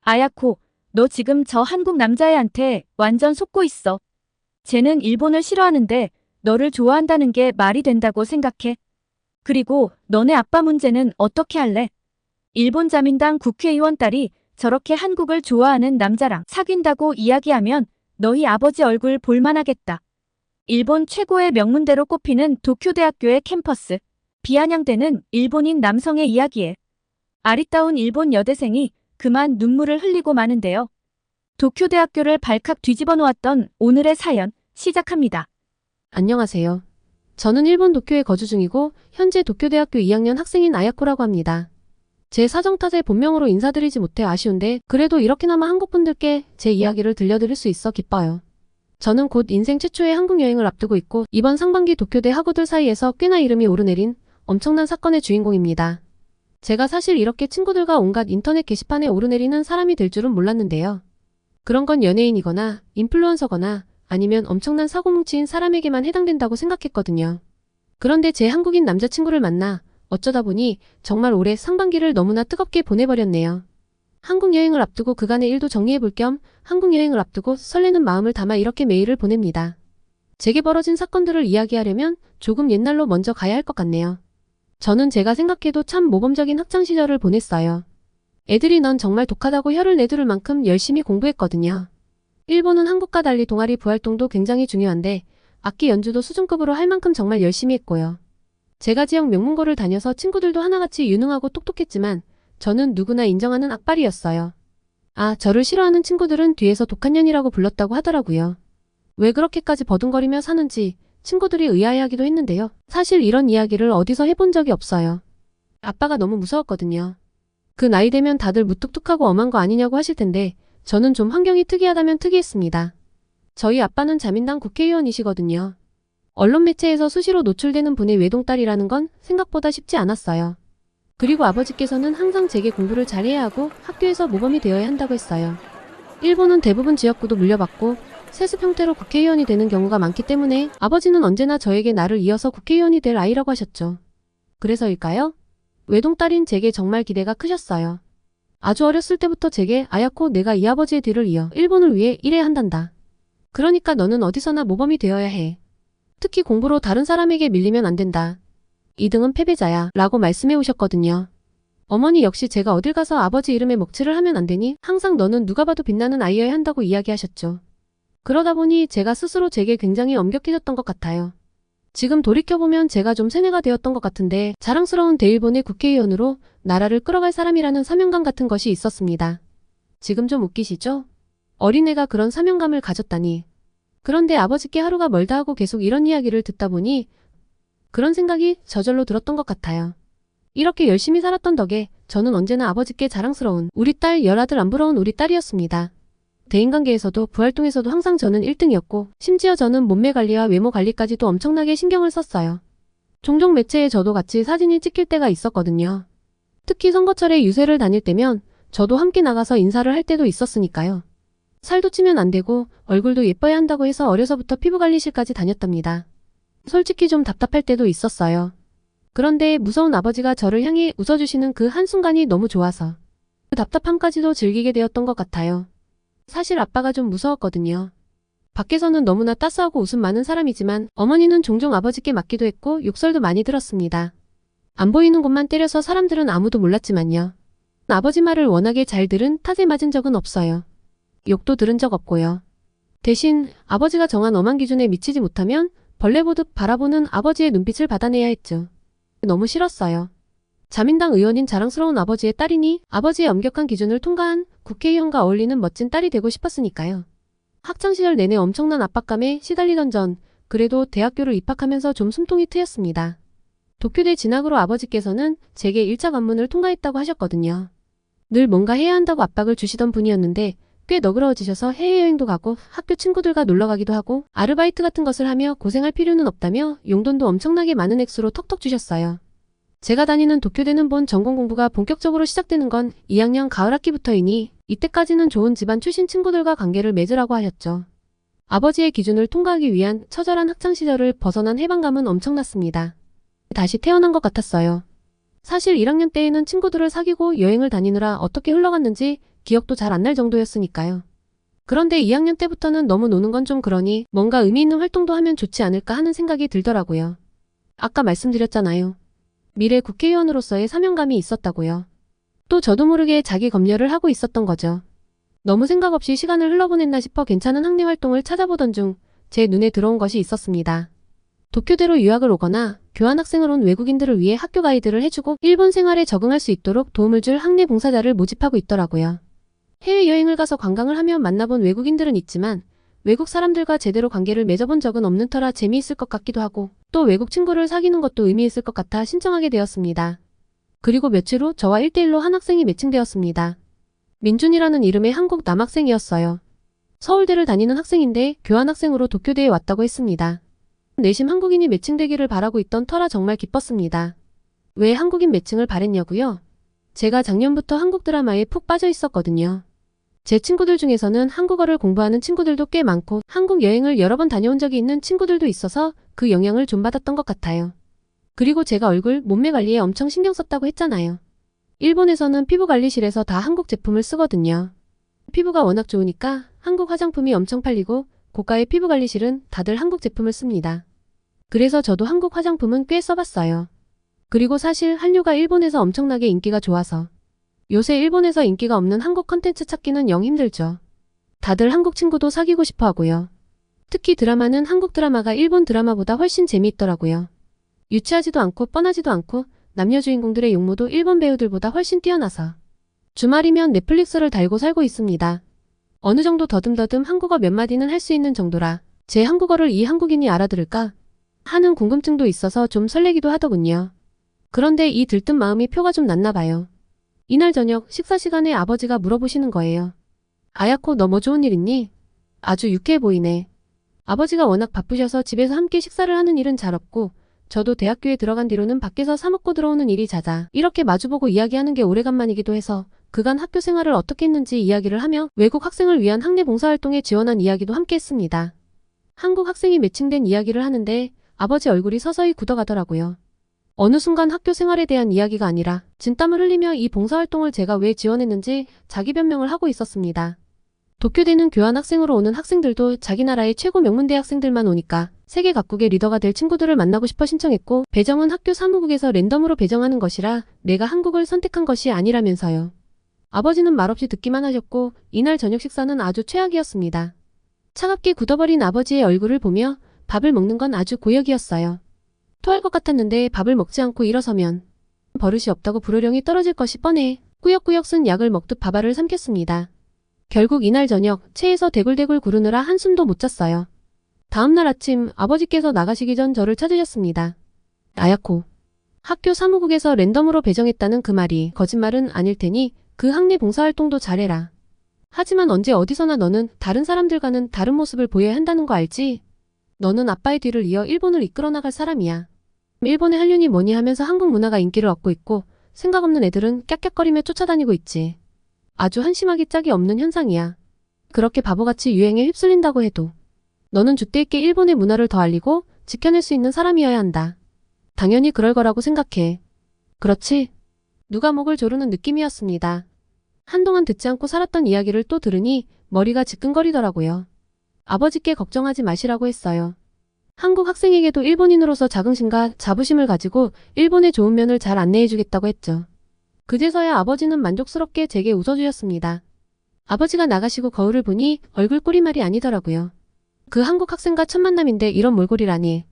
아야코, 너 지금 저 한국 남자애한테 완전 속고 있어. 쟤는 일본을 싫어하는데 너를 좋아한다는 게 말이 된다고 생각해? 그리고 너네 아빠 문제는 어떻게 할래? 일본 자민당 국회의원 딸이 저렇게 한국을 좋아하는 남자랑 사귄다고 이야기하면 너희 아버지 얼굴 볼만하겠다. 일본 최고의 명문대로 꼽히는 도쿄대학교의 캠퍼스. 비아냥대는 일본인 남성의 이야기에 아리따운 일본 여대생이 그만 눈물을 흘리고 마는데요. 도쿄대학교를 발칵 뒤집어 놓았던 오늘의 사연 시작합니다. 안녕하세요. 저는 일본 도쿄에 거주 중이고 현재 도쿄대학교 2학년 학생인 아야코라고 합니다. 제 사정 탓에 본명으로 인사드리지 못해 아쉬운데 그래도 이렇게나마 한국분들께 제 이야기를 들려드릴 수 있어 기뻐요. 저는 곧 인생 최초의 한국 여행을 앞두고 있고 이번 상반기 도쿄대 학우들 사이에서 꽤나 이름이 오르내린 엄청난 사건의 주인공입니다. 제가 사실 이렇게 친구들과 온갖 인터넷 게시판에 오르내리는 사람이 될 줄은 몰랐는데요. 그런 건 연예인이거나 인플루언서거나 아니면 엄청난 사고뭉치인 사람에게만 해당된다고 생각했거든요. 그런데 제 한국인 남자친구를 만나 어쩌다 보니 정말 올해 상반기를 너무나 뜨겁게 보내버렸네요. 한국 여행을 앞두고 그간의 일도 정리해볼 겸 한국 여행을 앞두고 설레는 마음을 담아 이렇게 메일을 보냅니다. 제게 벌어진 사건들을 이야기하려면 조금 옛날로 먼저 가야 할 것 같네요. 저는 제가 생각해도 참 모범적인 학창시절을 보냈어요. 애들이 넌 정말 독하다고 혀를 내두를 만큼 열심히 공부했거든요. 일본은 한국과 달리 동아리 부활동도 굉장히 중요한데 악기 연주도 수준급으로 할 만큼 정말 열심히 했고요. 제가 지역 명문고를 다녀서 친구들도 하나같이 유능하고 똑똑했지만 저는 누구나 인정하는 악발이었어요. 아, 저를 싫어하는 친구들은 뒤에서 독한 년이라고 불렀다고 하더라고요. 왜 그렇게까지 버둥거리며 사는지 친구들이 의아해하기도 했는데요. 사실 이런 이야기를 어디서 해본 적이 없어요. 아빠가 너무 무서웠거든요. 그 나이 되면 다들 무뚝뚝하고 엄한 거 아니냐고 하실 텐데 저는 좀 환경이 특이하다면 특이했습니다. 저희 아빠는 자민당 국회의원이시거든요. 언론 매체에서 수시로 노출되는 분의 외동딸이라는 건 생각보다 쉽지 않았어요. 그리고 아버지께서는 항상 제게 공부를 잘해야 하고 학교에서 모범이 되어야 한다고 했어요. 일본은 대부분 지역구도 물려받고 세습 형태로 국회의원이 되는 경우가 많기 때문에 아버지는 언제나 저에게 나를 이어서 국회의원이 될 아이라고 하셨죠. 그래서일까요? 외동딸인 제게 정말 기대가 크셨어요. 아주 어렸을 때부터 제게 아야코 내가 이 아버지의 뒤를 이어 일본을 위해 일해야 한단다. 그러니까 너는 어디서나 모범이 되어야 해. 특히 공부로 다른 사람에게 밀리면 안 된다. 2등은 패배자야 라고 말씀해 오셨거든요. 어머니 역시 제가 어딜 가서 아버지 이름에 먹칠을 하면 안 되니 항상 너는 누가 봐도 빛나는 아이여야 한다고 이야기하셨죠. 그러다 보니 제가 스스로 제게 굉장히 엄격해졌던 것 같아요. 지금 돌이켜보면 제가 좀 세뇌가 되었던 것 같은데 자랑스러운 대일본의 국회의원으로 나라를 끌어갈 사람이라는 사명감 같은 것이 있었습니다. 지금 좀 웃기시죠? 어린애가 그런 사명감을 가졌다니. 그런데 아버지께 하루가 멀다 하고 계속 이런 이야기를 듣다 보니 그런 생각이 저절로 들었던 것 같아요. 이렇게 열심히 살았던 덕에 저는 언제나 아버지께 자랑스러운 우리 딸 열아들 안 부러운 우리 딸이었습니다. 대인관계에서도 부활동에서도 항상 저는 1등이었고 심지어 저는 몸매 관리와 외모 관리까지도 엄청나게 신경을 썼어요. 종종 매체에 저도 같이 사진이 찍힐 때가 있었거든요. 특히 선거철에 유세를 다닐 때면 저도 함께 나가서 인사를 할 때도 있었으니까요. 살도 찌면 안 되고 얼굴도 예뻐야 한다고 해서 어려서부터 피부관리실까지 다녔답니다. 솔직히 좀 답답할 때도 있었어요. 그런데 무서운 아버지가 저를 향해 웃어주시는 그 한순간이 너무 좋아서 그 답답함까지도 즐기게 되었던 것 같아요. 사실 아빠가 좀 무서웠거든요. 밖에서는 너무나 따스하고 웃음 많은 사람이지만 어머니는 종종 아버지께 맞기도 했고 욕설도 많이 들었습니다. 안 보이는 곳만 때려서 사람들은 아무도 몰랐지만요. 아버지 말을 워낙에 잘 들은 탓에 맞은 적은 없어요. 욕도 들은 적 없고요. 대신 아버지가 정한 엄한 기준에 미치지 못하면 벌레 보듯 바라보는 아버지의 눈빛을 받아내야 했죠. 너무 싫었어요. 자민당 의원인 자랑스러운 아버지의 딸이니 아버지의 엄격한 기준을 통과한 국회의원과 어울리는 멋진 딸이 되고 싶었으니까요. 학창시절 내내 엄청난 압박감에 시달리던 전 그래도 대학교를 입학하면서 좀 숨통이 트였습니다. 도쿄대 진학으로 아버지께서는 제게 1차 관문을 통과했다고 하셨거든요. 늘 뭔가 해야 한다고 압박을 주시던 분이었는데 꽤 너그러워지셔서 해외여행도 가고 학교 친구들과 놀러가기도 하고 아르바이트 같은 것을 하며 고생할 필요는 없다며 용돈도 엄청나게 많은 액수로 턱턱 주셨어요. 제가 다니는 도쿄대는 본 전공 공부가 본격적으로 시작되는 건 2학년 가을 학기부터이니 이때까지는 좋은 집안 출신 친구들과 관계를 맺으라고 하셨죠. 아버지의 기준을 통과하기 위한 처절한 학창시절을 벗어난 해방감은 엄청났습니다. 다시 태어난 것 같았어요. 사실 1학년 때에는 친구들을 사귀고 여행을 다니느라 어떻게 흘러갔는지 기억도 잘 안 날 정도였으니까요. 그런데 2학년 때부터는 너무 노는 건 좀 그러니 뭔가 의미 있는 활동도 하면 좋지 않을까 하는 생각이 들더라고요. 아까 말씀드렸잖아요. 미래 국회의원으로서의 사명감이 있었다고요. 또 저도 모르게 자기 검열을 하고 있었던 거죠. 너무 생각 없이 시간을 흘러보냈나 싶어 괜찮은 학내 활동을 찾아보던 중 제 눈에 들어온 것이 있었습니다. 도쿄대로 유학을 오거나 교환학생을 온 외국인들을 위해 학교 가이드를 해주고 일본 생활에 적응할 수 있도록 도움을 줄 학내 봉사자를 모집하고 있더라고요. 해외여행을 가서 관광을 하며 만나본 외국인들은 있지만 외국 사람들과 제대로 관계를 맺어본 적은 없는 터라 재미있을 것 같기도 하고 또 외국 친구를 사귀는 것도 의미 있을 것 같아 신청하게 되었습니다. 그리고 며칠 후 저와 1대1로 한 학생이 매칭되었습니다. 민준이라는 이름의 한국 남학생이었어요. 서울대를 다니는 학생인데 교환학생으로 도쿄대에 왔다고 했습니다. 내심 한국인이 매칭되기를 바라고 있던 터라 정말 기뻤습니다. 왜 한국인 매칭을 바랬냐고요? 제가 작년부터 한국 드라마에 푹 빠져 있었거든요. 제 친구들 중에서는 한국어를 공부하는 친구들도 꽤 많고 한국 여행을 여러 번 다녀온 적이 있는 친구들도 있어서 그 영향을 좀 받았던 것 같아요. 그리고 제가 얼굴, 몸매 관리에 엄청 신경 썼다고 했잖아요. 일본에서는 피부 관리실에서 다 한국 제품을 쓰거든요. 피부가 워낙 좋으니까 한국 화장품이 엄청 팔리고 고가의 피부 관리실은 다들 한국 제품을 씁니다. 그래서 저도 한국 화장품은 꽤 써봤어요. 그리고 사실 한류가 일본에서 엄청나게 인기가 좋아서 요새 일본에서 인기가 없는 한국 컨텐츠 찾기는 영 힘들죠. 다들 한국 친구도 사귀고 싶어 하고요. 특히 드라마는 한국 드라마가 일본 드라마보다 훨씬 재미있더라고요. 유치하지도 않고 뻔하지도 않고 남녀 주인공들의 용모도 일본 배우들보다 훨씬 뛰어나서 주말이면 넷플릭스를 달고 살고 있습니다. 어느 정도 더듬더듬 한국어 몇 마디는 할 수 있는 정도라 제 한국어를 이 한국인이 알아들을까 하는 궁금증도 있어서 좀 설레기도 하더군요. 그런데 이 들뜬 마음이 표가 좀 났나 봐요. 이날 저녁 식사 시간에 아버지가 물어보시는 거예요. 아야코 너 뭐 좋은 일 있니? 아주 유쾌해 보이네. 아버지가 워낙 바쁘셔서 집에서 함께 식사를 하는 일은 잘 없고 저도 대학교에 들어간 뒤로는 밖에서 사 먹고 들어오는 일이 잦아 이렇게 마주보고 이야기하는 게 오래간만이기도 해서 그간 학교 생활을 어떻게 했는지 이야기를 하며 외국 학생을 위한 학내 봉사활동에 지원한 이야기도 함께 했습니다. 한국 학생이 매칭된 이야기를 하는데 아버지 얼굴이 서서히 굳어가더라고요. 어느 순간 학교 생활에 대한 이야기가 아니라 진땀을 흘리며 이 봉사활동을 제가 왜 지원했는지 자기 변명을 하고 있었습니다. 도쿄대는 교환학생으로 오는 학생들도 자기 나라의 최고 명문대학생들만 오니까 세계 각국의 리더가 될 친구들을 만나고 싶어 신청했고 배정은 학교 사무국에서 랜덤으로 배정하는 것이라 내가 한국을 선택한 것이 아니라면서요. 아버지는 말없이 듣기만 하셨고 이날 저녁 식사는 아주 최악이었습니다. 차갑게 굳어버린 아버지의 얼굴을 보며 밥을 먹는 건 아주 고역이었어요. 토할 것 같았는데 밥을 먹지 않고 일어서면 버릇이 없다고 불호령이 떨어질 것이 뻔해 꾸역꾸역 쓴 약을 먹듯 밥알을 삼켰습니다. 결국 이날 저녁 체에서 대굴대굴 구르느라 한숨도 못 잤어요. 다음날 아침 아버지께서 나가시기 전 저를 찾으셨습니다. 아야코, 학교 사무국에서 랜덤으로 배정했다는 그 말이 거짓말은 아닐 테니 그 학내 봉사활동도 잘해라. 하지만 언제 어디서나 너는 다른 사람들과는 다른 모습을 보여야 한다는 거 알지? 너는 아빠의 뒤를 이어 일본을 이끌어 나갈 사람이야. 일본의 한류니 뭐니 하면서 한국 문화가 인기를 얻고 있고 생각 없는 애들은 깍깍거리며 쫓아다니고 있지. 아주 한심하기 짝이 없는 현상이야. 그렇게 바보같이 유행에 휩쓸린다고 해도 너는 줏대 있게 일본의 문화를 더 알리고 지켜낼 수 있는 사람이어야 한다. 당연히 그럴 거라고 생각해. 그렇지? 누가 목을 조르는 느낌이었습니다. 한동안 듣지 않고 살았던 이야기를 또 들으니 머리가 지끈거리더라고요. 아버지께 걱정하지 마시라고 했어요. 한국 학생에게도 일본인으로서 자긍심과 자부심을 가지고 일본의 좋은 면을 잘 안내해주겠다고 했죠. 그제서야 아버지는 만족스럽게 제게 웃어주셨습니다. 아버지가 나가시고 거울을 보니 얼굴 꼴이 아니더라고요. 그 한국 학생과 첫 만남인데 이런 몰골이라니.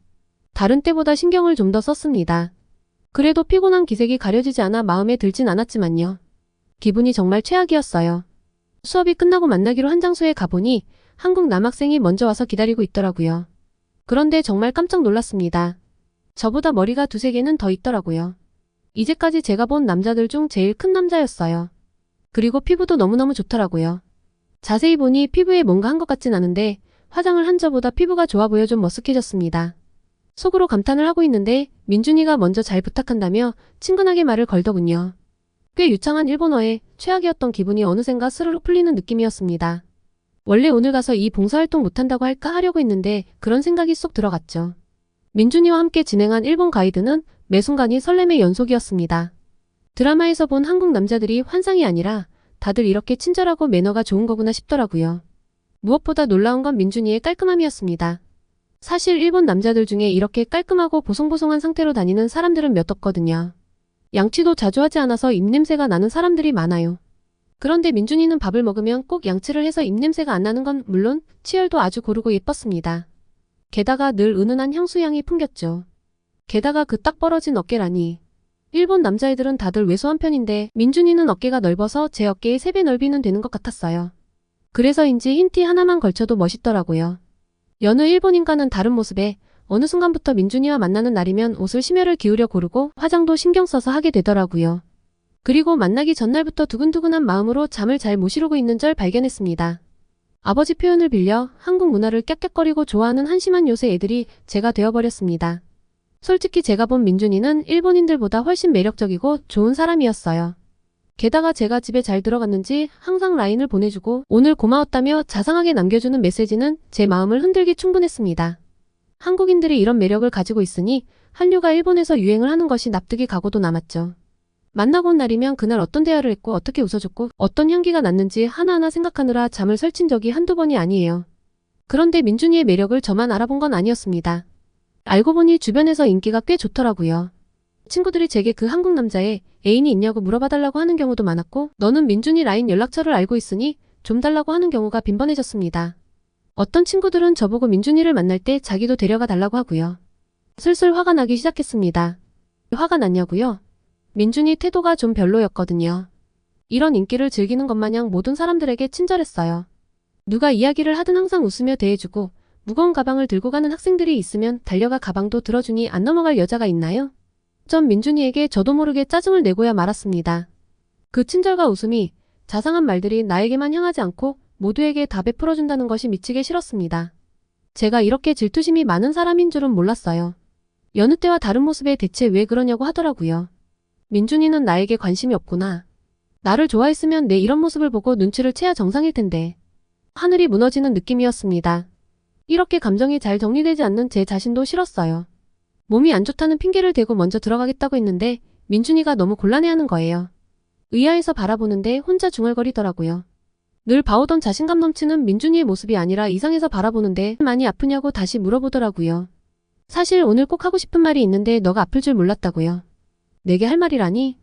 다른 때보다 신경을 좀 더 썼습니다. 그래도 피곤한 기색이 가려지지 않아 마음에 들진 않았지만요. 기분이 정말 최악이었어요. 수업이 끝나고 만나기로 한 장소에 가보니 한국 남학생이 먼저 와서 기다리고 있더라고요. 그런데 정말 깜짝 놀랐습니다. 저보다 머리가 두세 개는 더 있더라고요. 이제까지 제가 본 남자들 중 제일 큰 남자였어요. 그리고 피부도 너무너무 좋더라고요. 자세히 보니 피부에 뭔가 한 것 같진 않은데 화장을 한 저보다 피부가 좋아 보여 좀 머쓱해졌습니다. 속으로 감탄을 하고 있는데 민준이가 먼저 잘 부탁한다며 친근하게 말을 걸더군요. 꽤 유창한 일본어에 최악이었던 기분이 어느샌가 스르르 풀리는 느낌이었습니다. 원래 오늘 가서 이 봉사활동 못한다고 할까 하려고 했는데 그런 생각이 쏙 들어갔죠. 민준이와 함께 진행한 일본 가이드는 매 순간이 설렘의 연속이었습니다. 드라마에서 본 한국 남자들이 환상이 아니라 다들 이렇게 친절하고 매너가 좋은 거구나 싶더라고요. 무엇보다 놀라운 건 민준이의 깔끔함이었습니다. 사실 일본 남자들 중에 이렇게 깔끔하고 보송보송한 상태로 다니는 사람들은 몇 없거든요. 양치도 자주 하지 않아서 입냄새가 나는 사람들이 많아요. 그런데 민준이는 밥을 먹으면 꼭 양치를 해서 입냄새가 안 나는 건 물론 치열도 아주 고르고 예뻤습니다. 게다가 늘 은은한 향수향이 풍겼죠. 게다가 그 딱 벌어진 어깨라니. 일본 남자애들은 다들 왜소한 편인데 민준이는 어깨가 넓어서 제 어깨의 3배 넓이는 되는 것 같았어요. 그래서인지 흰 티 하나만 걸쳐도 멋있더라고요. 여느 일본인과는 다른 모습에 어느 순간부터 민준이와 만나는 날이면 옷을 심혈을 기울여 고르고 화장도 신경 써서 하게 되더라고요. 그리고 만나기 전날부터 두근두근한 마음으로 잠을 잘 못 이루고 있는 절 발견했습니다. 아버지 표현을 빌려 한국 문화를 깍깍거리고 좋아하는 한심한 요새 애들이 제가 되어버렸습니다. 솔직히 제가 본 민준이는 일본인들보다 훨씬 매력적이고 좋은 사람이었어요. 게다가 제가 집에 잘 들어갔는지 항상 라인을 보내주고 오늘 고마웠다며 자상하게 남겨주는 메시지는 제 마음을 흔들기 충분했습니다. 한국인들이 이런 매력을 가지고 있으니 한류가 일본에서 유행을 하는 것이 납득이 가고도 남았죠. 만나고 온 날이면 그날 어떤 대화를 했고 어떻게 웃어줬고 어떤 향기가 났는지 하나하나 생각하느라 잠을 설친 적이 한두 번이 아니에요. 그런데 민준이의 매력을 저만 알아본 건 아니었습니다. 알고 보니 주변에서 인기가 꽤 좋더라고요. 친구들이 제게 그 한국 남자애 애인이 있냐고 물어봐달라고 하는 경우도 많았고 너는 민준이 라인 연락처를 알고 있으니 좀 달라고 하는 경우가 빈번해졌습니다. 어떤 친구들은 저보고 민준이를 만날 때 자기도 데려가 달라고 하고요. 슬슬 화가 나기 시작했습니다. 화가 났냐고요? 민준이 태도가 좀 별로였거든요. 이런 인기를 즐기는 것 마냥 모든 사람들에게 친절했어요. 누가 이야기를 하든 항상 웃으며 대해주고 무거운 가방을 들고 가는 학생들이 있으면 달려가 가방도 들어주니 안 넘어갈 여자가 있나요? 전 민준이에게 저도 모르게 짜증을 내고야 말았습니다. 그 친절과 웃음이 자상한 말들이 나에게만 향하지 않고 모두에게 다 베풀어준다는 것이 미치게 싫었습니다. 제가 이렇게 질투심이 많은 사람인 줄은 몰랐어요. 여느 때와 다른 모습에 대체 왜 그러냐고 하더라고요. 민준이는 나에게 관심이 없구나. 나를 좋아했으면 내 이런 모습을 보고 눈치를 채야 정상일 텐데. 하늘이 무너지는 느낌이었습니다. 이렇게 감정이 잘 정리되지 않는 제 자신도 싫었어요. 몸이 안 좋다는 핑계를 대고 먼저 들어가겠다고 했는데 민준이가 너무 곤란해하는 거예요. 의아해서 바라보는데 혼자 중얼거리더라고요. 늘 봐오던 자신감 넘치는 민준이의 모습이 아니라 이상해서 바라보는데 많이 아프냐고 다시 물어보더라고요. 사실 오늘 꼭 하고 싶은 말이 있는데 너가 아플 줄 몰랐다고요. 내게 할 말이라니?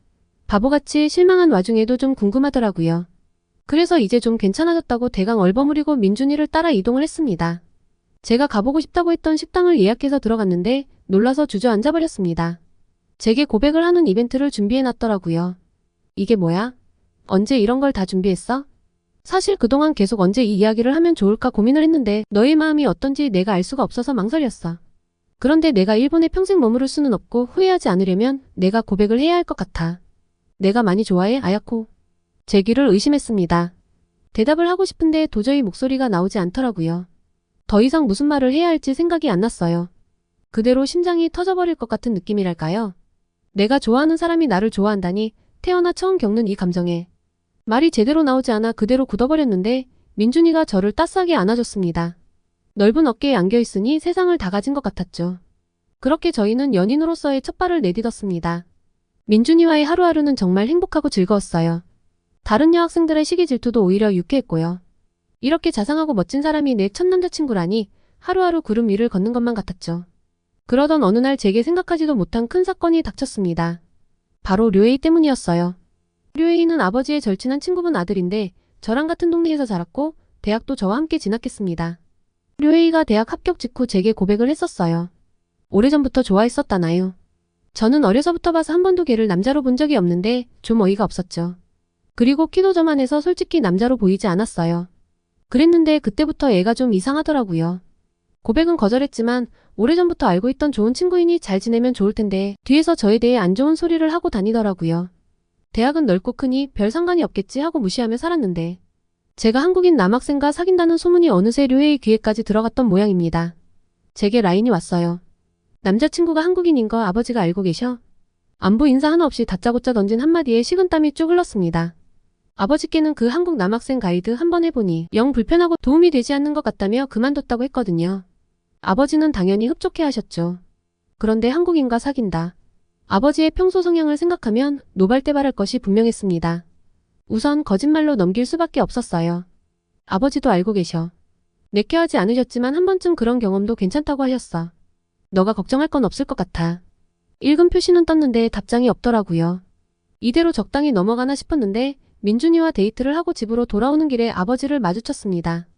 바보같이 실망한 와중에도 좀 궁금하더라고요. 그래서 이제 좀 괜찮아졌다고 대강 얼버무리고 민준이를 따라 이동을 했습니다. 제가 가보고 싶다고 했던 식당을 예약해서 들어갔는데 놀라서 주저앉아버렸습니다. 제게 고백을 하는 이벤트를 준비해놨더라고요. 이게 뭐야? 언제 이런 걸 다 준비했어? 사실 그동안 계속 언제 이 이야기를 하면 좋을까 고민을 했는데 너의 마음이 어떤지 내가 알 수가 없어서 망설였어. 그런데 내가 일본에 평생 머무를 수는 없고 후회하지 않으려면 내가 고백을 해야 할 것 같아. 내가 많이 좋아해, 아야코? 제 귀를 의심했습니다. 대답을 하고 싶은데 도저히 목소리가 나오지 않더라고요. 더 이상 무슨 말을 해야 할지 생각이 안 났어요. 그대로 심장이 터져버릴 것 같은 느낌이랄까요? 내가 좋아하는 사람이 나를 좋아한다니 태어나 처음 겪는 이 감정에. 말이 제대로 나오지 않아 그대로 굳어버렸는데 민준이가 저를 따스하게 안아줬습니다. 넓은 어깨에 안겨있으니 세상을 다 가진 것 같았죠. 그렇게 저희는 연인으로서의 첫 발을 내딛었습니다. 민준이와의 하루하루는 정말 행복하고 즐거웠어요. 다른 여학생들의 시기 질투도 오히려 유쾌했고요. 이렇게 자상하고 멋진 사람이 내 첫 남자친구라니 하루하루 구름 위를 걷는 것만 같았죠. 그러던 어느 날 제게 생각하지도 못한 큰 사건이 닥쳤습니다. 바로 류에이 때문이었어요. 류에이는 아버지의 절친한 친구분 아들인데 저랑 같은 동네에서 자랐고 대학도 저와 함께 진학했습니다. 류에이가 대학 합격 직후 제게 고백을 했었어요. 오래전부터 좋아했었다나요. 저는 어려서부터 봐서 한 번도 걔를 남자로 본 적이 없는데 좀 어이가 없었죠. 그리고 키도 저만해서 솔직히 남자로 보이지 않았어요. 그랬는데 그때부터 애가 좀 이상하더라고요. 고백은 거절했지만 오래전부터 알고 있던 좋은 친구이니 잘 지내면 좋을 텐데 뒤에서 저에 대해 안 좋은 소리를 하고 다니더라고요. 대학은 넓고 크니 별 상관이 없겠지 하고 무시하며 살았는데 제가 한국인 남학생과 사귄다는 소문이 어느새 류에이 귀에까지 들어갔던 모양입니다. 제게 라인이 왔어요. 남자친구가 한국인인 거 아버지가 알고 계셔? 안부 인사 하나 없이 다짜고짜 던진 한마디에 식은땀이 쭉 흘렀습니다. 아버지께는 그 한국 남학생 가이드 한 번 해보니 영 불편하고 도움이 되지 않는 것 같다며 그만뒀다고 했거든요. 아버지는 당연히 흡족해 하셨죠. 그런데 한국인과 사귄다. 아버지의 평소 성향을 생각하면 노발대발할 것이 분명했습니다. 우선 거짓말로 넘길 수밖에 없었어요. 아버지도 알고 계셔. 내켜하지 않으셨지만 한 번쯤 그런 경험도 괜찮다고 하셨어. 너가 걱정할 건 없을 것 같아. 읽은 표시는 떴는데 답장이 없더라고요. 이대로 적당히 넘어가나 싶었는데 민준이와 데이트를 하고 집으로 돌아오는 길에 아버지를 마주쳤습니다.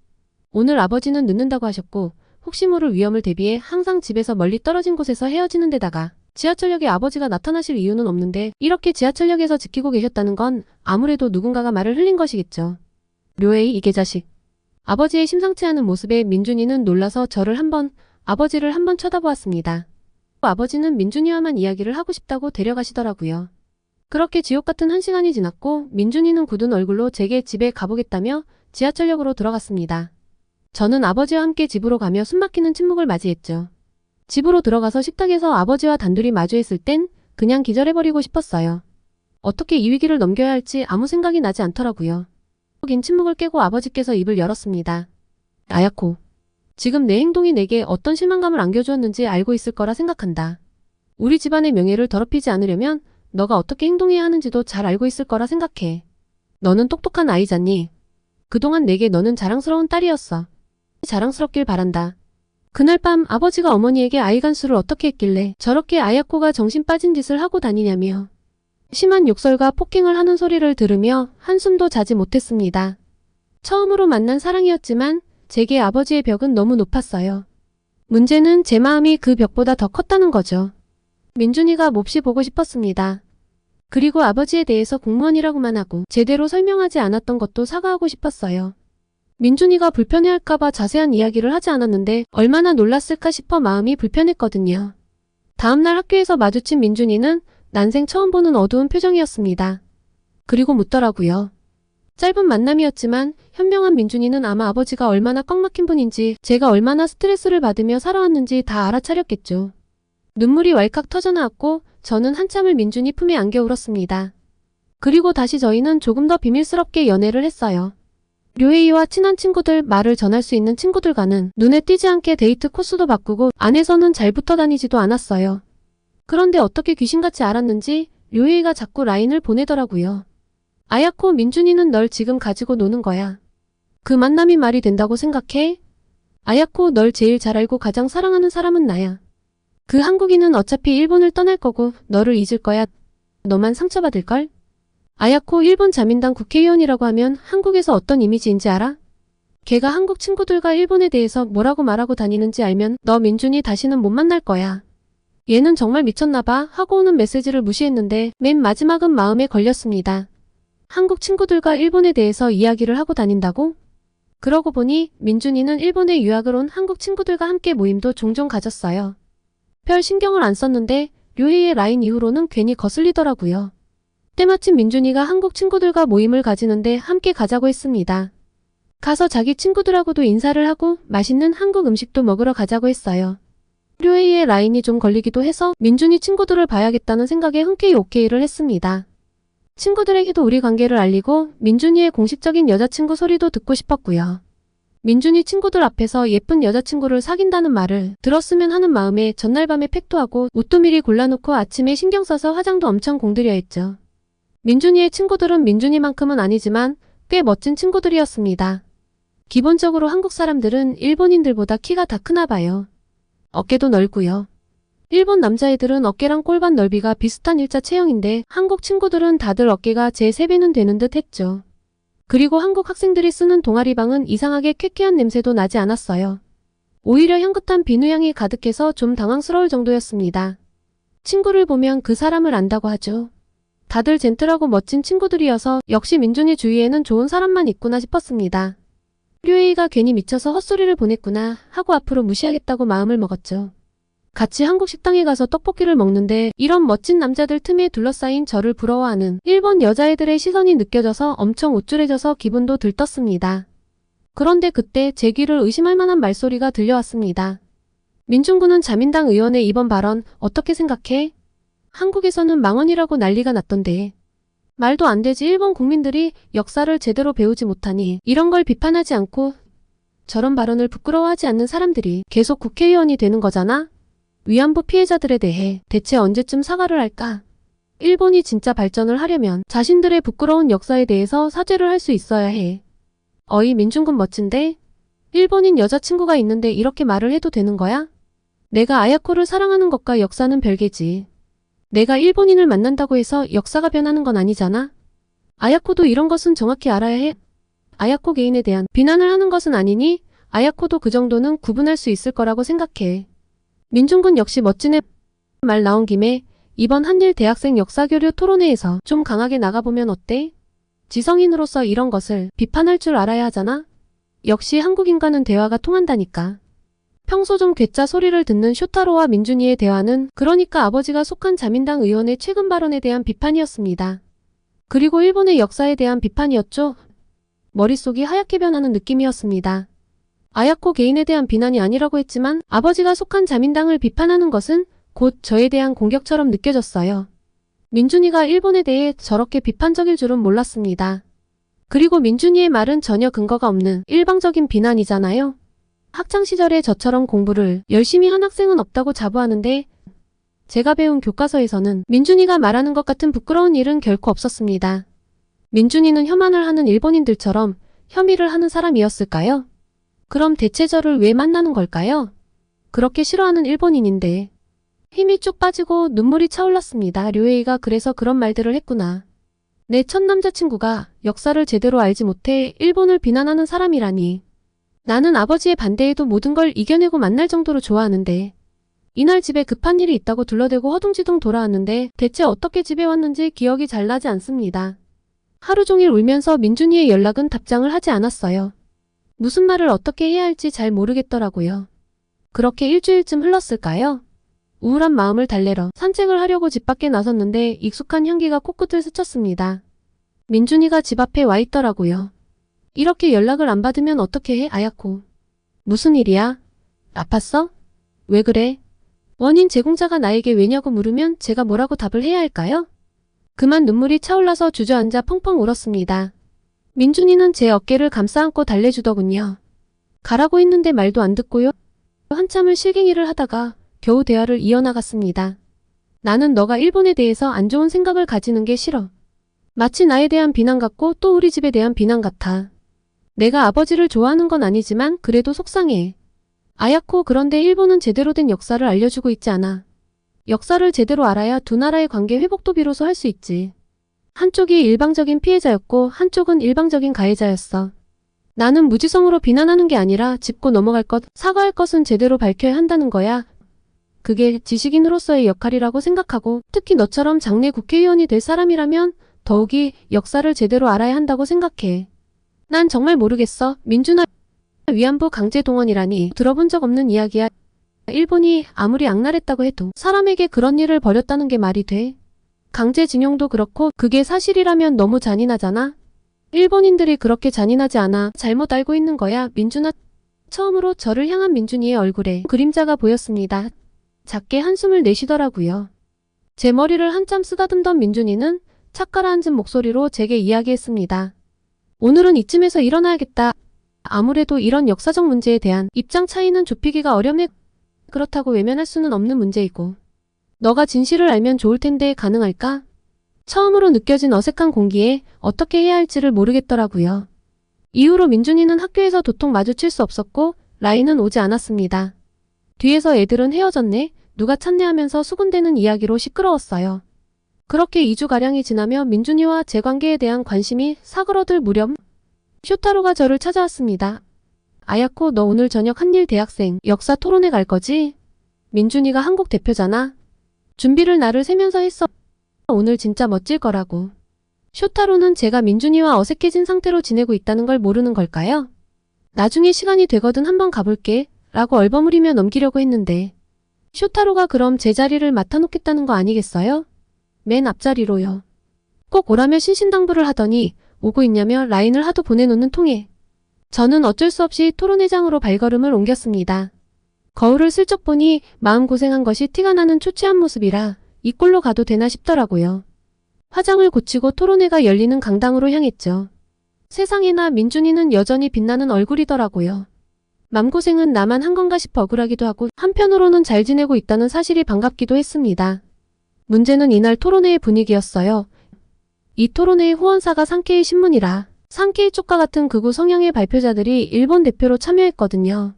오늘 아버지는 늦는다고 하셨고 혹시 모를 위험을 대비해 항상 집에서 멀리 떨어진 곳에서 헤어지는 데다가 지하철역에 아버지가 나타나실 이유는 없는데 이렇게 지하철역에서 지키고 계셨다는 건 아무래도 누군가가 말을 흘린 것이겠죠. 료에이 이 개자식. 아버지의 심상치 않은 모습에 민준이는 놀라서 아버지를 한번 쳐다보았습니다. 아버지는 민준이와만 이야기를 하고 싶다고 데려가시더라고요. 그렇게 지옥 같은 1시간이 지났고 민준이는 굳은 얼굴로 제게 집에 가보겠다며 지하철역으로 들어갔습니다. 저는 아버지와 함께 집으로 가며 숨막히는 침묵을 맞이했죠. 집으로 들어가서 식탁에서 아버지와 단둘이 마주했을 땐 그냥 기절해버리고 싶었어요. 어떻게 이 위기를 넘겨야 할지 아무 생각이 나지 않더라고요. 긴 침묵을 깨고 아버지께서 입을 열었습니다. 아야코. 지금 내 행동이 내게 어떤 실망감을 안겨주었는지 알고 있을 거라 생각한다. 우리 집안의 명예를 더럽히지 않으려면 너가 어떻게 행동해야 하는지도 잘 알고 있을 거라 생각해. 너는 똑똑한 아이잖니. 그동안 내게 너는 자랑스러운 딸이었어. 자랑스럽길 바란다. 그날 밤 아버지가 어머니에게 아이 간수를 어떻게 했길래 저렇게 아야코가 정신 빠진 짓을 하고 다니냐며 심한 욕설과 폭행을 하는 소리를 들으며 한숨도 자지 못했습니다. 처음으로 만난 사랑이었지만 제게 아버지의 벽은 너무 높았어요. 문제는 제 마음이 그 벽보다 더 컸다는 거죠. 민준이가 몹시 보고 싶었습니다. 그리고 아버지에 대해서 공무원이라고만 하고 제대로 설명하지 않았던 것도 사과하고 싶었어요. 민준이가 불편해할까봐 자세한 이야기를 하지 않았는데 얼마나 놀랐을까 싶어 마음이 불편했거든요. 다음날 학교에서 마주친 민준이는 난생 처음 보는 어두운 표정이었습니다. 그리고 묻더라고요. 짧은 만남이었지만 현명한 민준이는 아마 아버지가 얼마나 꽉 막힌 분인지 제가 얼마나 스트레스를 받으며 살아왔는지 다 알아차렸겠죠. 눈물이 왈칵 터져나왔고 저는 한참을 민준이 품에 안겨 울었습니다. 그리고 다시 저희는 조금 더 비밀스럽게 연애를 했어요. 료에이와 친한 친구들, 말을 전할 수 있는 친구들과는 눈에 띄지 않게 데이트 코스도 바꾸고 안에서는 잘 붙어 다니지도 않았어요. 그런데 어떻게 귀신같이 알았는지 료에이가 자꾸 라인을 보내더라고요. 아야코, 민준이는 널 지금 가지고 노는 거야. 그 만남이 말이 된다고 생각해? 아야코, 널 제일 잘 알고 가장 사랑하는 사람은 나야. 그 한국인은 어차피 일본을 떠날 거고 너를 잊을 거야. 너만 상처받을걸? 아야코, 일본 자민당 국회의원이라고 하면 한국에서 어떤 이미지인지 알아? 걔가 한국 친구들과 일본에 대해서 뭐라고 말하고 다니는지 알면 너 민준이 다시는 못 만날 거야. 얘는 정말 미쳤나봐 하고 오는 메시지를 무시했는데 맨 마지막은 마음에 걸렸습니다. 한국 친구들과 일본에 대해서 이야기를 하고 다닌다고? 그러고 보니 민준이는 일본에 유학을 온 한국 친구들과 함께 모임도 종종 가졌어요. 별 신경을 안 썼는데 료헤이의 라인 이후로는 괜히 거슬리더라고요. 때마침 민준이가 한국 친구들과 모임을 가지는데 함께 가자고 했습니다. 가서 자기 친구들하고도 인사를 하고 맛있는 한국 음식도 먹으러 가자고 했어요. 료헤이의 라인이 좀 걸리기도 해서 민준이 친구들을 봐야겠다는 생각에 흔쾌히 오케이를 했습니다. 친구들에게도 우리 관계를 알리고 민준이의 공식적인 여자친구 소리도 듣고 싶었고요. 민준이 친구들 앞에서 예쁜 여자친구를 사귄다는 말을 들었으면 하는 마음에 전날 밤에 팩도 하고 옷도 미리 골라놓고 아침에 신경 써서 화장도 엄청 공들여 했죠. 민준이의 친구들은 민준이만큼은 아니지만 꽤 멋진 친구들이었습니다. 기본적으로 한국 사람들은 일본인들보다 키가 다 크나 봐요. 어깨도 넓고요. 일본 남자애들은 어깨랑 골반 넓이가 비슷한 일자 체형인데 한국 친구들은 다들 어깨가 제 3배는 되는 듯 했죠. 그리고 한국 학생들이 쓰는 동아리방은 이상하게 쾌쾌한 냄새도 나지 않았어요. 오히려 향긋한 비누향이 가득해서 좀 당황스러울 정도였습니다. 친구를 보면 그 사람을 안다고 하죠. 다들 젠틀하고 멋진 친구들이어서 역시 민준이 주위에는 좋은 사람만 있구나 싶었습니다. 료에이가 괜히 미쳐서 헛소리를 보냈구나 하고 앞으로 무시하겠다고 마음을 먹었죠. 같이 한국 식당에 가서 떡볶이를 먹는데 이런 멋진 남자들 틈에 둘러싸인 저를 부러워하는 일본 여자애들의 시선이 느껴져서 엄청 우쭐해져서 기분도 들떴습니다. 그런데 그때 제 귀를 의심할 만한 말소리가 들려왔습니다. 민준군은 자민당 의원의 이번 발언 어떻게 생각해? 한국에서는 망언이라고 난리가 났던데. 말도 안 되지. 일본 국민들이 역사를 제대로 배우지 못하니 이런 걸 비판하지 않고 저런 발언을 부끄러워하지 않는 사람들이 계속 국회의원이 되는 거잖아? 위안부 피해자들에 대해 대체 언제쯤 사과를 할까? 일본이 진짜 발전을 하려면 자신들의 부끄러운 역사에 대해서 사죄를 할 수 있어야 해. 어이 민준군 멋진데? 일본인 여자친구가 있는데 이렇게 말을 해도 되는 거야? 내가 아야코를 사랑하는 것과 역사는 별개지. 내가 일본인을 만난다고 해서 역사가 변하는 건 아니잖아? 아야코도 이런 것은 정확히 알아야 해. 아야코 개인에 대한 비난을 하는 것은 아니니 아야코도 그 정도는 구분할 수 있을 거라고 생각해. 민준군 역시 멋지네. 말 나온 김에 이번 한일 대학생 역사교류 토론회에서 좀 강하게 나가보면 어때? 지성인으로서 이런 것을 비판할 줄 알아야 하잖아? 역시 한국인과는 대화가 통한다니까. 평소 좀 괴짜 소리를 듣는 쇼타로와 민준이의 대화는 그러니까 아버지가 속한 자민당 의원의 최근 발언에 대한 비판이었습니다. 그리고 일본의 역사에 대한 비판이었죠. 머릿속이 하얗게 변하는 느낌이었습니다. 아야코 개인에 대한 비난이 아니라고 했지만 아버지가 속한 자민당을 비판하는 것은 곧 저에 대한 공격처럼 느껴졌어요. 민준이가 일본에 대해 저렇게 비판적일 줄은 몰랐습니다. 그리고 민준이의 말은 전혀 근거가 없는 일방적인 비난이잖아요. 학창시절에 저처럼 공부를 열심히 한 학생은 없다고 자부하는데 제가 배운 교과서에서는 민준이가 말하는 것 같은 부끄러운 일은 결코 없었습니다. 민준이는 혐한을 하는 일본인들처럼 혐의를 하는 사람이었을까요? 그럼 대체 저를 왜 만나는 걸까요? 그렇게 싫어하는 일본인인데. 힘이 쭉 빠지고 눈물이 차올랐습니다. 류에이가 그래서 그런 말들을 했구나. 내 첫 남자친구가 역사를 제대로 알지 못해 일본을 비난하는 사람이라니. 나는 아버지의 반대에도 모든 걸 이겨내고 만날 정도로 좋아하는데. 이날 집에 급한 일이 있다고 둘러대고 허둥지둥 돌아왔는데 대체 어떻게 집에 왔는지 기억이 잘 나지 않습니다. 하루 종일 울면서 민준이의 연락은 답장을 하지 않았어요. 무슨 말을 어떻게 해야 할지 잘 모르겠더라고요. 그렇게 일주일쯤 흘렀을까요? 우울한 마음을 달래러 산책을 하려고 집 밖에 나섰는데 익숙한 향기가 코끝을 스쳤습니다. 민준이가 집 앞에 와 있더라고요. 이렇게 연락을 안 받으면 어떻게 해, 아야코? 무슨 일이야? 아팠어? 왜 그래? 원인 제공자가 나에게 왜냐고 물으면 제가 뭐라고 답을 해야 할까요? 그만 눈물이 차올라서 주저앉아 펑펑 울었습니다. 민준이는 제 어깨를 감싸안고 달래주더군요. 가라고 했는데 말도 안 듣고요. 한참을 실갱이를 하다가 겨우 대화를 이어나갔습니다. 나는 너가 일본에 대해서 안 좋은 생각을 가지는 게 싫어. 마치 나에 대한 비난 같고 또 우리 집에 대한 비난 같아. 내가 아버지를 좋아하는 건 아니지만 그래도 속상해. 아야코, 그런데 일본은 제대로 된 역사를 알려주고 있지 않아. 역사를 제대로 알아야 두 나라의 관계 회복도 비로소 할 수 있지. 한쪽이 일방적인 피해자였고 한쪽은 일방적인 가해자였어. 나는 무지성으로 비난하는 게 아니라 짚고 넘어갈 것, 사과할 것은 제대로 밝혀야 한다는 거야. 그게 지식인으로서의 역할이라고 생각하고 특히 너처럼 장내 국회의원이 될 사람이라면 더욱이 역사를 제대로 알아야 한다고 생각해. 난 정말 모르겠어. 민준아, 위안부 강제동원이라니 들어본 적 없는 이야기야. 일본이 아무리 악랄했다고 해도 사람에게 그런 일을 벌였다는 게 말이 돼? 강제징용도 그렇고 그게 사실이라면 너무 잔인하잖아? 일본인들이 그렇게 잔인하지 않아. 잘못 알고 있는 거야, 민준아. 처음으로 저를 향한 민준이의 얼굴에 그림자가 보였습니다. 작게 한숨을 내쉬더라고요. 제 머리를 한참 쓰다듬던 민준이는 착 가라앉은 목소리로 제게 이야기했습니다. 오늘은 이쯤에서 일어나야겠다. 아무래도 이런 역사적 문제에 대한 입장 차이는 좁히기가 어렵네. 그렇다고 외면할 수는 없는 문제이고. 너가 진실을 알면 좋을 텐데 가능할까? 처음으로 느껴진 어색한 공기에 어떻게 해야 할지를 모르겠더라고요. 이후로 민준이는 학교에서 도통 마주칠 수 없었고 라인은 오지 않았습니다. 뒤에서 애들은 헤어졌네, 누가 찾네 하면서 수군대는 이야기로 시끄러웠어요. 그렇게 2주가량이 지나며 민준이와 제 관계에 대한 관심이 사그러들 무렵 쇼타로가 저를 찾아왔습니다. 아야코, 너 오늘 저녁 한일 대학생 역사 토론회 갈 거지? 민준이가 한국 대표잖아. 준비를 나를 세면서 했어. 오늘 진짜 멋질 거라고. 쇼타로는 제가 민준이와 어색해진 상태로 지내고 있다는 걸 모르는 걸까요? 나중에 시간이 되거든 한번 가볼게 라고 얼버무리며 넘기려고 했는데 쇼타로가 그럼 제 자리를 맡아놓겠다는 거 아니겠어요? 맨 앞자리로요. 꼭 오라며 신신당부를 하더니 오고 있냐며 라인을 하도 보내놓는 통에 저는 어쩔 수 없이 토론회장으로 발걸음을 옮겼습니다. 거울을 슬쩍 보니 마음고생한 것이 티가 나는 초췌한 모습이라 이 꼴로 가도 되나 싶더라고요. 화장을 고치고 토론회가 열리는 강당으로 향했죠. 세상에나 민준이는 여전히 빛나는 얼굴이더라고요. 맘고생은 나만 한 건가 싶어 억울하기도 하고 한편으로는 잘 지내고 있다는 사실이 반갑기도 했습니다. 문제는 이날 토론회의 분위기였어요. 이 토론회의 후원사가 산케이 신문이라 산케이 쪽과 같은 극우 성향의 발표자들이 일본 대표로 참여했거든요.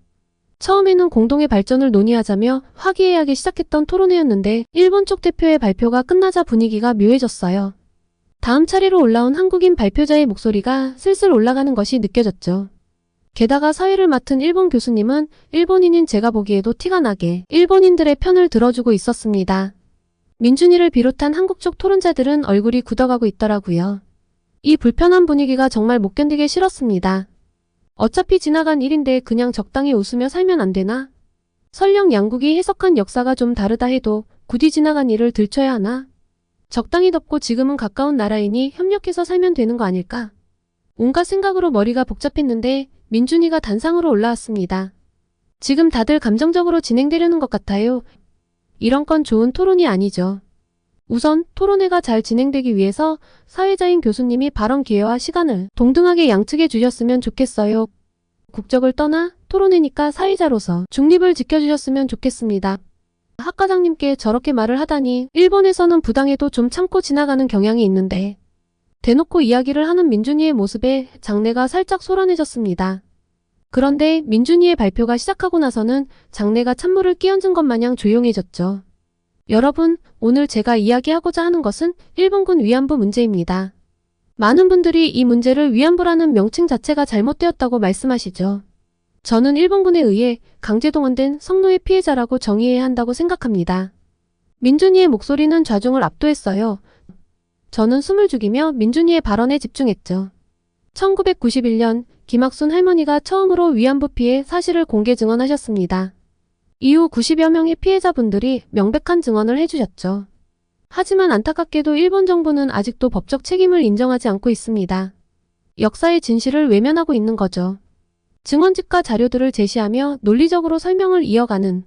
처음에는 공동의 발전을 논의하자며 화기애애하게 시작했던 토론회였는데 일본 쪽 대표의 발표가 끝나자 분위기가 묘해졌어요. 다음 차례로 올라온 한국인 발표자의 목소리가 슬슬 올라가는 것이 느껴졌죠. 게다가 사회를 맡은 일본 교수님은 일본인인 제가 보기에도 티가 나게 일본인들의 편을 들어주고 있었습니다. 민준이를 비롯한 한국 쪽 토론자들은 얼굴이 굳어가고 있더라고요. 이 불편한 분위기가 정말 못 견디게 싫었습니다. 어차피 지나간 일인데 그냥 적당히 웃으며 살면 안 되나? 설령 양국이 해석한 역사가 좀 다르다 해도 굳이 지나간 일을 들춰야 하나? 적당히 덮고 지금은 가까운 나라이니 협력해서 살면 되는 거 아닐까? 온갖 생각으로 머리가 복잡했는데 민준이가 단상으로 올라왔습니다. 지금 다들 감정적으로 진행되려는 것 같아요. 이런 건 좋은 토론이 아니죠. 우선 토론회가 잘 진행되기 위해서 사회자인 교수님이 발언 기회와 시간을 동등하게 양측에 주셨으면 좋겠어요. 국적을 떠나 토론회니까 사회자로서 중립을 지켜주셨으면 좋겠습니다. 학 과장님께 저렇게 말을 하다니 일본에서는 부당해도 좀 참고 지나가는 경향이 있는데 대놓고 이야기를 하는 민준이의 모습에 장내가 살짝 소란해졌습니다. 그런데 민준이의 발표가 시작하고 나서는 장내가 찬물을 끼얹은 것 마냥 조용해졌죠. 여러분, 오늘 제가 이야기하고자 하는 것은 일본군 위안부 문제입니다. 많은 분들이 이 문제를 위안부라는 명칭 자체가 잘못되었다고 말씀하시죠. 저는 일본군에 의해 강제동원된 성노예 피해자라고 정의해야 한다고 생각합니다. 민준이의 목소리는 좌중을 압도했어요. 저는 숨을 죽이며 민준이의 발언에 집중했죠. 1991년 김학순 할머니가 처음으로 위안부 피해 사실을 공개 증언하셨습니다. 이후 90여 명의 피해자분들이 명백한 증언을 해주셨죠. 하지만 안타깝게도 일본 정부는 아직도 법적 책임을 인정하지 않고 있습니다. 역사의 진실을 외면하고 있는 거죠. 증언집과 자료들을 제시하며 논리적으로 설명을 이어가는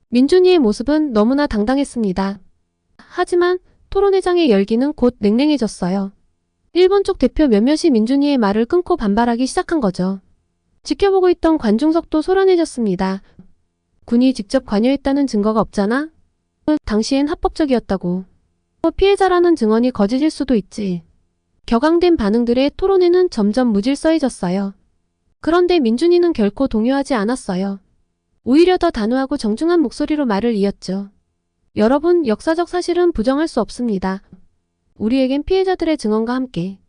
민준이의 모습은 너무나 당당했습니다. 하지만 토론회장의 열기는 곧 냉랭해졌어요. 일본 쪽 대표 몇몇이 민준이의 말을 끊고 반발하기 시작한 거죠. 지켜보고 있던 관중석도 소란해졌습니다. 군이 직접 관여했다는 증거가 없잖아? 당시엔 합법적이었다고. 피해자라는 증언이 거짓일 수도 있지. 격앙된 반응들에 토론회는 점점 무질서해졌어요. 그런데 민준이는 결코 동요하지 않았어요. 오히려 더 단호하고 정중한 목소리로 말을 이었죠. 여러분, 역사적 사실은 부정할 수 없습니다. 우리에겐 피해자들의 증언과 함께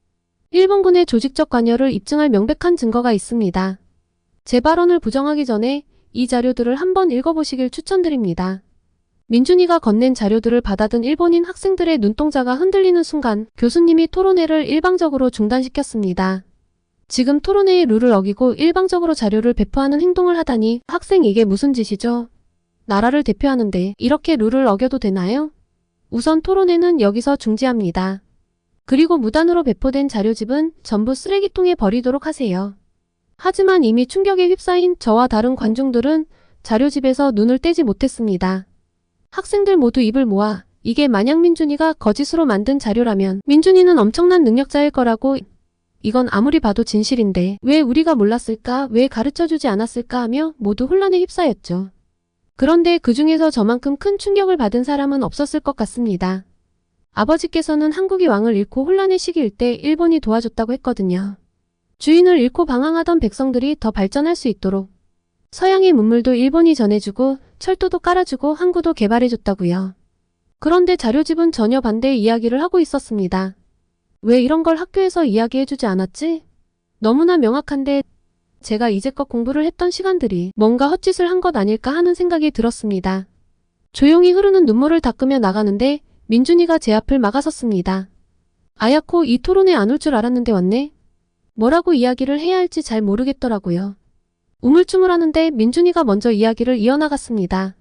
일본군의 조직적 관여를 입증할 명백한 증거가 있습니다. 제 발언을 부정하기 전에 이 자료들을 한번 읽어보시길 추천드립니다. 민준이가 건넨 자료들을 받아든 일본인 학생들의 눈동자가 흔들리는 순간 교수님이 토론회를 일방적으로 중단시켰습니다. 지금 토론회의 룰을 어기고 일방적으로 자료를 배포하는 행동을 하다니 학생 이게 무슨 짓이죠? 나라를 대표하는데 이렇게 룰을 어겨도 되나요? 우선 토론회는 여기서 중지합니다. 그리고 무단으로 배포된 자료집은 전부 쓰레기통에 버리도록 하세요. 하지만 이미 충격에 휩싸인 저와 다른 관중들은 자료집에서 눈을 떼지 못했습니다. 학생들 모두 입을 모아 이게 만약 민준이가 거짓으로 만든 자료라면 민준이는 엄청난 능력자일 거라고, 이건 아무리 봐도 진실인데 왜 우리가 몰랐을까, 왜 가르쳐주지 않았을까 하며 모두 혼란에 휩싸였죠. 그런데 그 중에서 저만큼 큰 충격을 받은 사람은 없었을 것 같습니다. 아버지께서는 한국이 왕을 잃고 혼란의 시기일 때 일본이 도와줬다고 했거든요. 주인을 잃고 방황하던 백성들이 더 발전할 수 있도록 서양의 문물도 일본이 전해주고 철도도 깔아주고 항구도 개발해줬다고요. 그런데 자료집은 전혀 반대의 이야기를 하고 있었습니다. 왜 이런 걸 학교에서 이야기해주지 않았지? 너무나 명확한데 제가 이제껏 공부를 했던 시간들이 뭔가 헛짓을 한 것 아닐까 하는 생각이 들었습니다. 조용히 흐르는 눈물을 닦으며 나가는데 민준이가 제 앞을 막아섰습니다. 아야코, 이 토론에 안 올 줄 알았는데 왔네? 뭐라고 이야기를 해야 할지 잘 모르겠더라고요. 우물쭈물하는데 민준이가 먼저 이야기를 이어나갔습니다.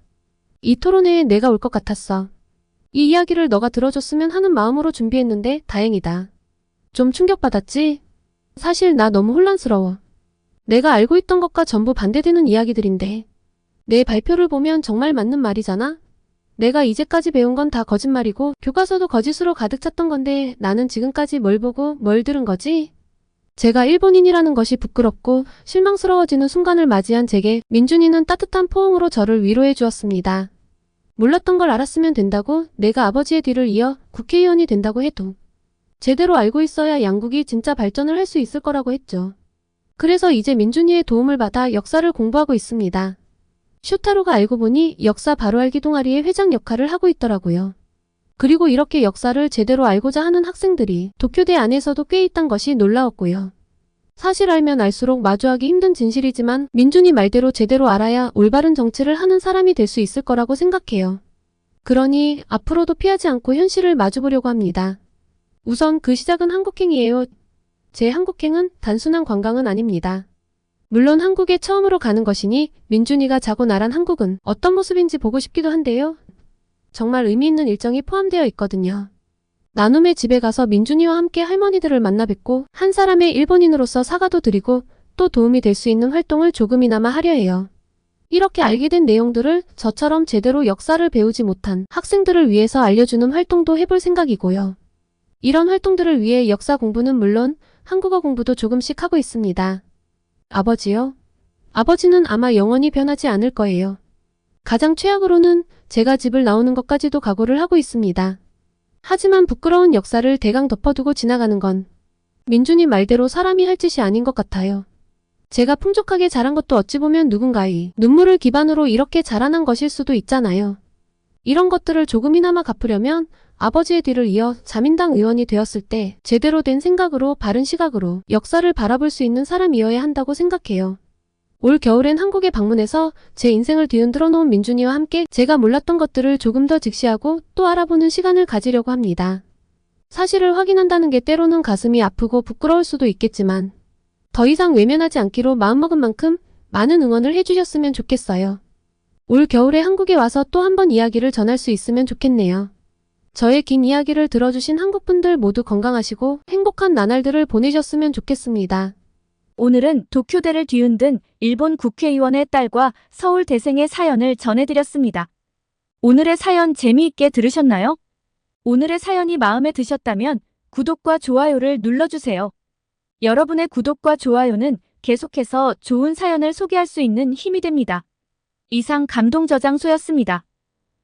이 토론회에 내가 올 것 같았어. 이 이야기를 너가 들어줬으면 하는 마음으로 준비했는데 다행이다. 좀 충격받았지? 사실 나 너무 혼란스러워. 내가 알고 있던 것과 전부 반대되는 이야기들인데 내 발표를 보면 정말 맞는 말이잖아? 내가 이제까지 배운 건 다 거짓말이고 교과서도 거짓으로 가득 찼던 건데 나는 지금까지 뭘 보고 뭘 들은 거지? 제가 일본인이라는 것이 부끄럽고 실망스러워지는 순간을 맞이한 제게 민준이는 따뜻한 포옹으로 저를 위로해 주었습니다. 몰랐던 걸 알았으면 된다고 내가 아버지의 뒤를 이어 국회의원이 된다고 해도 제대로 알고 있어야 양국이 진짜 발전을 할 수 있을 거라고 했죠. 그래서 이제 민준이의 도움을 받아 역사를 공부하고 있습니다. 슈타로가 알고 보니 역사 바로 알기 동아리의 회장 역할을 하고 있더라고요. 그리고 이렇게 역사를 제대로 알고자 하는 학생들이 도쿄대 안에서도 꽤 있단 것이 놀라웠고요. 사실 알면 알수록 마주하기 힘든 진실이지만 민준이 말대로 제대로 알아야 올바른 정치를 하는 사람이 될 수 있을 거라고 생각해요. 그러니 앞으로도 피하지 않고 현실을 마주보려고 합니다. 우선 그 시작은 한국행이에요. 제 한국행은 단순한 관광은 아닙니다. 물론 한국에 처음으로 가는 것이니 민준이가 자고 나란 한국은 어떤 모습인지 보고 싶기도 한데요. 정말 의미 있는 일정이 포함되어 있거든요. 나눔의 집에 가서 민준이와 함께 할머니들을 만나 뵙고 한 사람의 일본인으로서 사과도 드리고 또 도움이 될 수 있는 활동을 조금이나마 하려 해요. 이렇게 알게 된 내용들을 저처럼 제대로 역사를 배우지 못한 학생들을 위해서 알려주는 활동도 해볼 생각이고요. 이런 활동들을 위해 역사 공부는 물론 한국어 공부도 조금씩 하고 있습니다. 아버지요? 아버지는 아마 영원히 변하지 않을 거예요. 가장 최악으로는 제가 집을 나오는 것까지도 각오를 하고 있습니다. 하지만 부끄러운 역사를 대강 덮어두고 지나가는 건 민준이 말대로 사람이 할 짓이 아닌 것 같아요. 제가 풍족하게 자란 것도 어찌 보면 누군가의 눈물을 기반으로 이렇게 자라난 것일 수도 있잖아요. 이런 것들을 조금이나마 갚으려면 아버지의 뒤를 이어 자민당 의원이 되었을 때 제대로 된 생각으로 바른 시각으로 역사를 바라볼 수 있는 사람이어야 한다고 생각해요. 올 겨울엔 한국에 방문해서 제 인생을 뒤흔들어 놓은 민준이와 함께 제가 몰랐던 것들을 조금 더 직시하고 또 알아보는 시간을 가지려고 합니다. 사실을 확인한다는 게 때로는 가슴이 아프고 부끄러울 수도 있겠지만 더 이상 외면하지 않기로 마음먹은 만큼 많은 응원을 해주셨으면 좋겠어요. 올 겨울에 한국에 와서 또 한 번 이야기를 전할 수 있으면 좋겠네요. 저의 긴 이야기를 들어주신 한국분들 모두 건강하시고 행복한 나날들을 보내셨으면 좋겠습니다. 오늘은 도쿄대를 뒤흔든 일본 국회의원의 딸과 서울대생의 사연을 전해드렸습니다. 오늘의 사연 재미있게 들으셨나요? 오늘의 사연이 마음에 드셨다면 구독과 좋아요를 눌러주세요. 여러분의 구독과 좋아요는 계속해서 좋은 사연을 소개할 수 있는 힘이 됩니다. 이상 감동저장소였습니다.